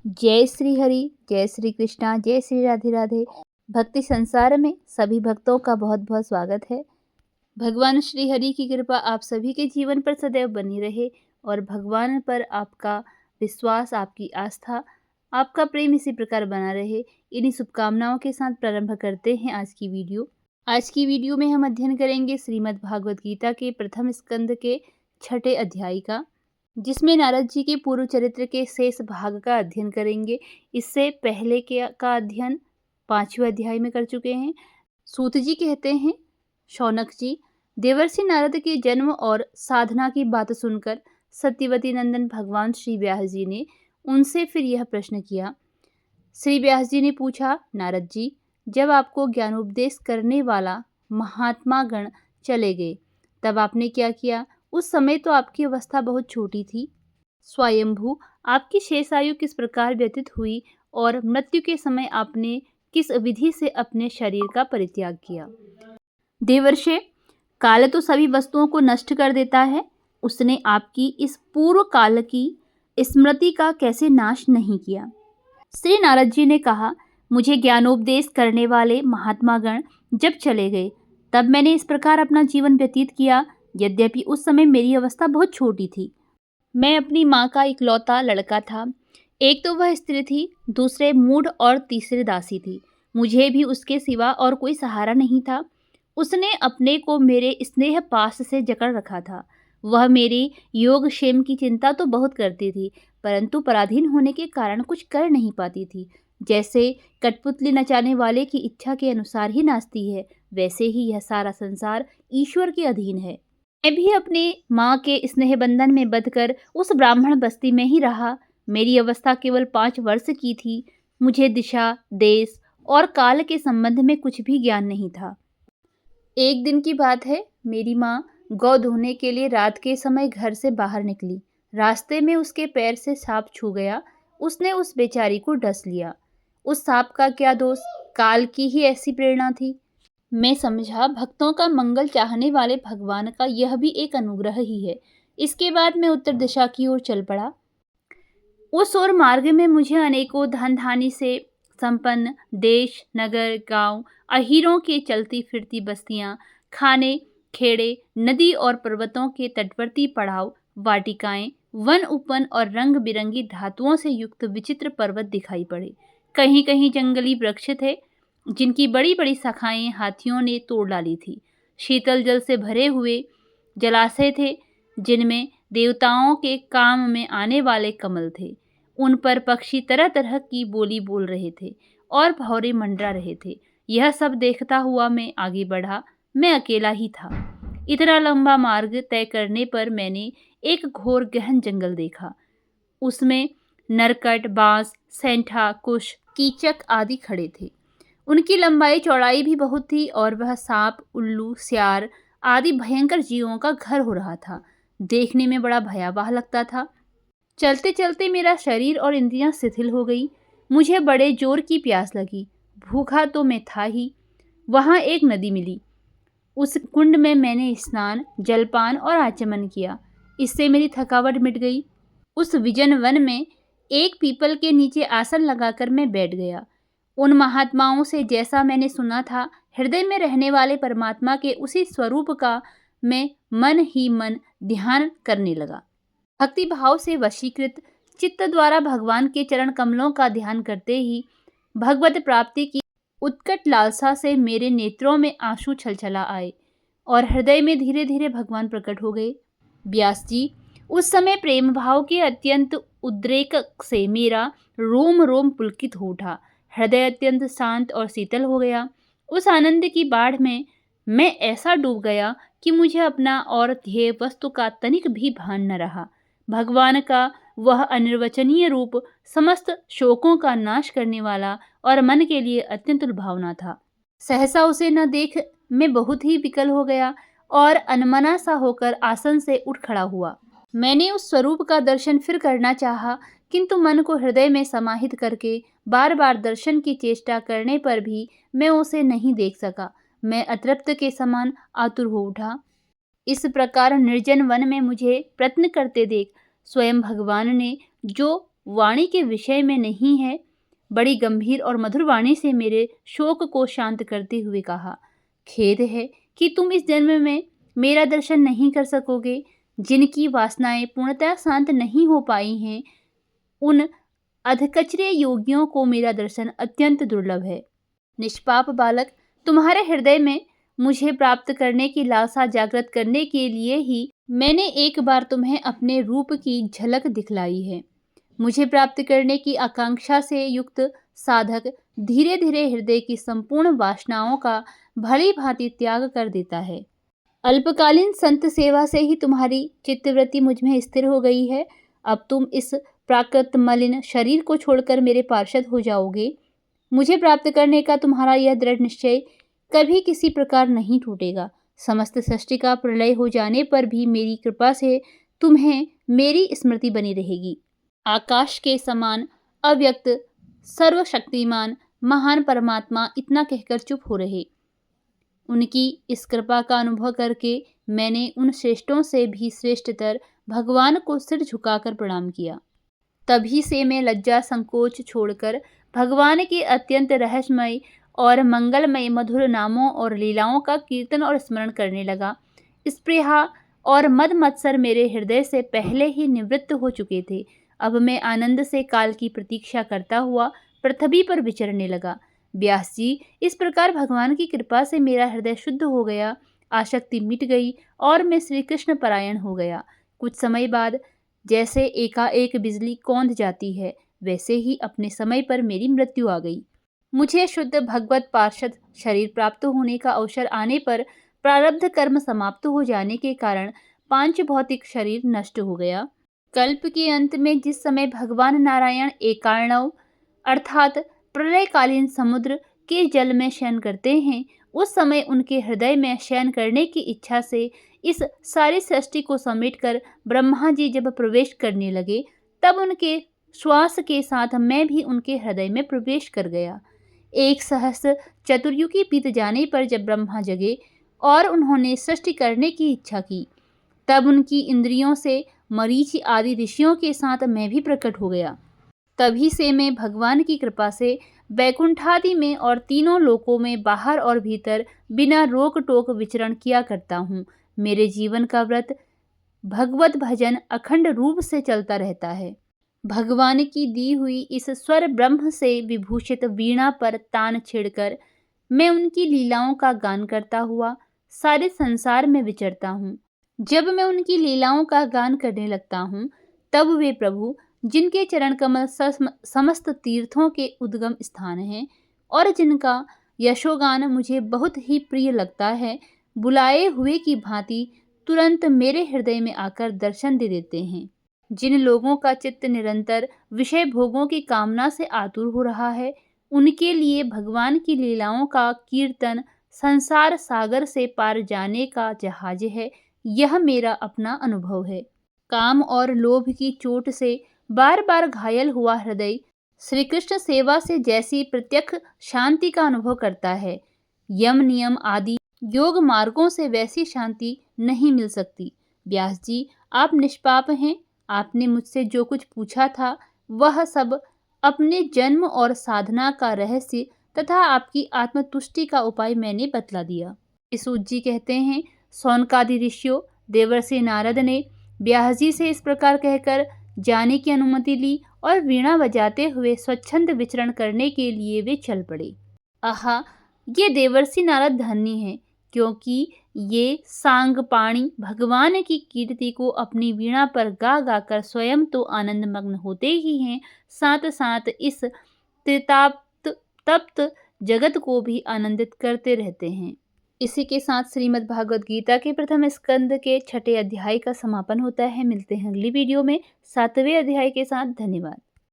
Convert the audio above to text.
जय श्री हरि, जय श्री कृष्णा, जय श्री राधे राधे। भक्ति संसार में सभी भक्तों का बहुत बहुत स्वागत है। भगवान श्री हरि की कृपा आप सभी के जीवन पर सदैव बनी रहे और भगवान पर आपका विश्वास, आपकी आस्था, आपका प्रेम इसी प्रकार बना रहे। इन्हीं शुभकामनाओं के साथ प्रारंभ करते हैं आज की वीडियो। आज की वीडियो में हम अध्ययन करेंगे श्रीमद् भागवत गीता के प्रथम स्कंद के 6ठे अध्याय का, जिसमें नारद जी के पूर्व चरित्र के शेष भाग का अध्ययन करेंगे। इससे पहले का अध्ययन 5वें अध्याय में कर चुके हैं। सूत जी कहते हैं, शौनक जी, देवर्षि नारद के जन्म और साधना की बात सुनकर सत्यवती नंदन भगवान श्री व्यास जी ने उनसे फिर यह प्रश्न किया। श्री व्यास जी ने पूछा, नारद जी, जब आपको ज्ञानोपदेश करने वाला महात्मा गण चले गए तब आपने क्या किया? उस समय तो आपकी अवस्था बहुत छोटी थी। स्वयंभू आपकी शेष आयु किस प्रकार व्यतीत हुई और मृत्यु के समय आपने किस विधि से अपने शरीर का परित्याग किया? देवर्षि, काल तो सभी वस्तुओं को नष्ट कर देता है। उसने आपकी इस पूर्व काल की स्मृति का कैसे नाश नहीं किया? श्री नारद जी ने कहा, मुझे ज्ञानोपदेश करने वाले महात्मा गण जब चले गए तब मैंने इस प्रकार अपना जीवन व्यतीत किया। यद्यपि उस समय मेरी अवस्था बहुत छोटी थी। मैं अपनी माँ का इकलौता लड़का था। एक तो वह स्त्री थी, दूसरे मूढ़ और तीसरे दासी थी। मुझे भी उसके सिवा और कोई सहारा नहीं था। उसने अपने को मेरे स्नेह पास से जकड़ रखा था। वह मेरी योगक्षेम की चिंता तो बहुत करती थी, परंतु पराधीन होने के कारण कुछ कर नहीं पाती थी। जैसे कठपुतली नचाने वाले की इच्छा के अनुसार ही नाचती है, वैसे ही यह सारा संसार ईश्वर के अधीन है। मैं भी अपने माँ के स्नेह बंधन में बंधकर उस ब्राह्मण बस्ती में ही रहा। मेरी अवस्था केवल 5 वर्ष की थी। मुझे दिशा, देश और काल के संबंध में कुछ भी ज्ञान नहीं था। एक दिन की बात है, मेरी माँ गौ धोने के लिए रात के समय घर से बाहर निकली। रास्ते में उसके पैर से सांप छू गया। उसने उस बेचारी को डस लिया। उस सांप का क्या दोष? काल की ही ऐसी प्रेरणा थी। मैं समझा, भक्तों का मंगल चाहने वाले भगवान का यह भी एक अनुग्रह ही है। इसके बाद मैं उत्तर दिशा की ओर चल पड़ा। उस ओर मार्ग में मुझे अनेकों धन धानी से संपन्न देश, नगर, गांव, अहीरों के चलती फिरती बस्तियां, खाने, खेड़े, नदी और पर्वतों के तटवर्ती पड़ाव, वाटिकाएं, वन उपवन और रंग बिरंगी धातुओं से युक्त विचित्र पर्वत दिखाई पड़े। कहीं कहीं जंगली वृक्ष थे जिनकी बड़ी बड़ी शाखाएं हाथियों ने तोड़ डाली थी। शीतल जल से भरे हुए जलाशय थे जिनमें देवताओं के काम में आने वाले कमल थे। उन पर पक्षी तरह तरह की बोली बोल रहे थे और भौरे मंडरा रहे थे। यह सब देखता हुआ मैं आगे बढ़ा। मैं अकेला ही था। इतना लंबा मार्ग तय करने पर मैंने एक घोर गहन जंगल देखा। उसमें नरकट, बांस, सेंठा, कुश, कीचक आदि खड़े थे। उनकी लंबाई चौड़ाई भी बहुत थी और वह सांप, उल्लू, सियार आदि भयंकर जीवों का घर हो रहा था। देखने में बड़ा भयावह लगता था। चलते चलते मेरा शरीर और इंद्रियां शिथिल हो गई। मुझे बड़े जोर की प्यास लगी। भूखा तो मैं था ही। वहाँ एक नदी मिली। उस कुंड में मैंने स्नान, जलपान और आचमन किया। इससे मेरी थकावट मिट गई। उस विजन वन में एक पीपल के नीचे आसन लगाकर मैं बैठ गया। उन महात्माओं से जैसा मैंने सुना था, हृदय में रहने वाले परमात्मा के उसी स्वरूप का मैं मन ही मन ध्यान करने लगा। भक्ति भाव से वशीकृत चित्त द्वारा भगवान के चरण कमलों का ध्यान करते ही भगवत प्राप्ति की उत्कट लालसा से मेरे नेत्रों में आंसू छलछला आए और हृदय में धीरे धीरे भगवान प्रकट हो गए। व्यास जी, उस समय प्रेम भाव के अत्यंत उद्रेक से मेरा रोम रोम पुलकित हो उठा। हृदय अत्यंत शांत और शीतल हो गया। उस आनंद की बाढ़ में मैं ऐसा डूब गया कि मुझे अपना और ध्येय वस्तु का तनिक भी भान न रहा। भगवान का वह अनिर्वचनीय रूप समस्त शोकों का नाश करने वाला और मन के लिए अत्यंत लुभावना था। सहसा उसे न देख मैं बहुत ही विकल हो गया और अनमना सा होकर आसन से उठ खड़ा हुआ। मैंने उस स्वरूप का दर्शन फिर करना चाहा, किंतु मन को हृदय में समाहित करके बार बार दर्शन की चेष्टा करने पर भी मैं उसे नहीं देख सका। मैं अतृप्त के समान आतुर हो उठा। इस प्रकार निर्जन वन में मुझे प्रयत्न करते देख स्वयं भगवान ने जो वाणी के विषय में नहीं है। बड़ी गंभीर और मधुर वाणी से मेरे शोक को शांत करते हुए कहा, खेद है कि तुम इस जन्म में मेरा दर्शन नहीं कर सकोगे। जिनकी वासनाएं पूर्णतः शांत नहीं हो पाई हैं, उन अधकचरे योगियों को मेरा दर्शन अत्यंत दुर्लभ है। निष्पाप बालक, तुम्हारे हृदय में मुझे प्राप्त करने की लालसा जागृत करने के लिए ही मैंने एक बार तुम्हें अपने रूप की झलक दिखलाई है। मुझे प्राप्त करने की आकांक्षा से युक्त साधक धीरे धीरे हृदय की संपूर्ण वासनाओं का भली भांति त्याग कर देता है। अल्पकालीन संत सेवा से ही तुम्हारी चित्तवृत्ति मुझ में स्थिर हो गई है। अब तुम इस प्राकृत मलिन शरीर को छोड़कर मेरे पार्षद हो जाओगे। मुझे प्राप्त करने का तुम्हारा यह दृढ़ निश्चय कभी किसी प्रकार नहीं टूटेगा। समस्त सृष्टि का प्रलय हो जाने पर भी मेरी कृपा से तुम्हें मेरी स्मृति बनी रहेगी। आकाश के समान अव्यक्त सर्वशक्तिमान महान परमात्मा इतना कहकर चुप हो रहे। उनकी इस कृपा का अनुभव करके मैंने उन श्रेष्ठों से भी श्रेष्ठतर भगवान को सिर झुकाकर प्रणाम किया। तभी से मैं लज्जा संकोच छोड़कर भगवान के अत्यंत रहस्यमय और मंगलमय मधुर नामों और लीलाओं का कीर्तन और स्मरण करने लगा। स्पृहा और मद मत्सर मेरे हृदय से पहले ही निवृत्त हो चुके थे। अब मैं आनंद से काल की प्रतीक्षा करता हुआ पृथ्वी पर विचरने लगा। व्यास जी, इस प्रकार भगवान की कृपा से मेरा हृदय शुद्ध हो गया, आसक्ति मिट गई और मैं श्री कृष्ण परायण हो गया। कुछ समय बाद जैसे एकाएक बिजली कौंध जाती है, वैसे ही अपने समय पर मेरी मृत्यु आ गई। मुझे शुद्ध भगवत पार्षद शरीर प्राप्त होने का अवसर आने पर प्रारब्ध कर्म समाप्त हो जाने के कारण पांच भौतिक शरीर नष्ट हो गया। कल्प के अंत में जिस समय भगवान नारायण एकार्णव अर्थात प्रलयकालीन समुद्र के जल में शयन करते हैं, उस समय उनके हृदय में शयन करने की इच्छा से इस सारी सृष्टि को समेटकर ब्रह्मा जी जब प्रवेश करने लगे, तब उनके श्वास के साथ मैं भी उनके हृदय में प्रवेश कर गया। 1 सहस्त्र चतुर्युगी बीत जाने पर जब ब्रह्मा जगे और उन्होंने सृष्टि करने की इच्छा की, तब उनकी इंद्रियों से मरीचि आदि ऋषियों के साथ मैं भी प्रकट हो गया। तभी से मैं भगवान की कृपा से वैकुंठादि में और तीनों लोकों में बाहर और भीतर बिना रोक टोक विचरण किया करता हूँ। मेरे जीवन का व्रत भगवत भजन अखंड रूप से चलता रहता है। भगवान की दी हुई इस स्वर ब्रह्म से विभूषित वीणा पर तान छेड़कर मैं उनकी लीलाओं का गान करता हुआ सारे संसार में विचरता हूँ। जब मैं उनकी लीलाओं का गान करने लगता हूँ, तब वे प्रभु जिनके चरण कमल समस्त तीर्थों के उद्गम स्थान हैं और जिनका यशोगान मुझे बहुत ही प्रिय लगता है, बुलाए हुए की भांति तुरंत मेरे हृदय में आकर दर्शन दे देते हैं। जिन लोगों का चित्त निरंतर विषय भोगों की कामना से आतुर हो रहा है, उनके लिए भगवान की लीलाओं का कीर्तन संसार सागर से पार जाने का जहाज है। यह मेरा अपना अनुभव है। काम और लोभ की चोट से बार बार घायल हुआ हृदय श्री कृष्ण सेवा से जैसी प्रत्यक्ष शांति का अनुभव करता है, यम नियम आदि योग मार्गों से वैसी शांति नहीं मिल सकती। व्यास जी, आप निष्पाप हैं। आपने मुझसे जो कुछ पूछा था वह सब अपने जन्म और साधना का रहस्य तथा आपकी आत्मतुष्टि का उपाय मैंने बतला दिया। सूत जी कहते हैं, सौनकादि ऋषियों देवर्षि नारद ने व्यास जी से इस प्रकार कहकर जाने की अनुमति ली और वीणा बजाते हुए स्वच्छंद विचरण करने के लिए वे चल पड़े। आहा, ये देवर्षि नारद धन्य हैं, क्योंकि ये सांगपाणी भगवान की कीर्ति को अपनी वीणा पर गा गाकर स्वयं तो आनंद मग्न होते ही हैं, साथ साथ इस त्रिताप्त तप्त जगत को भी आनंदित करते रहते हैं। इसी के साथ श्रीमद् भागवत गीता के प्रथम स्कंद के 6ठे अध्याय का समापन होता है। मिलते हैं अगली वीडियो में 7वें अध्याय के साथ। धन्यवाद।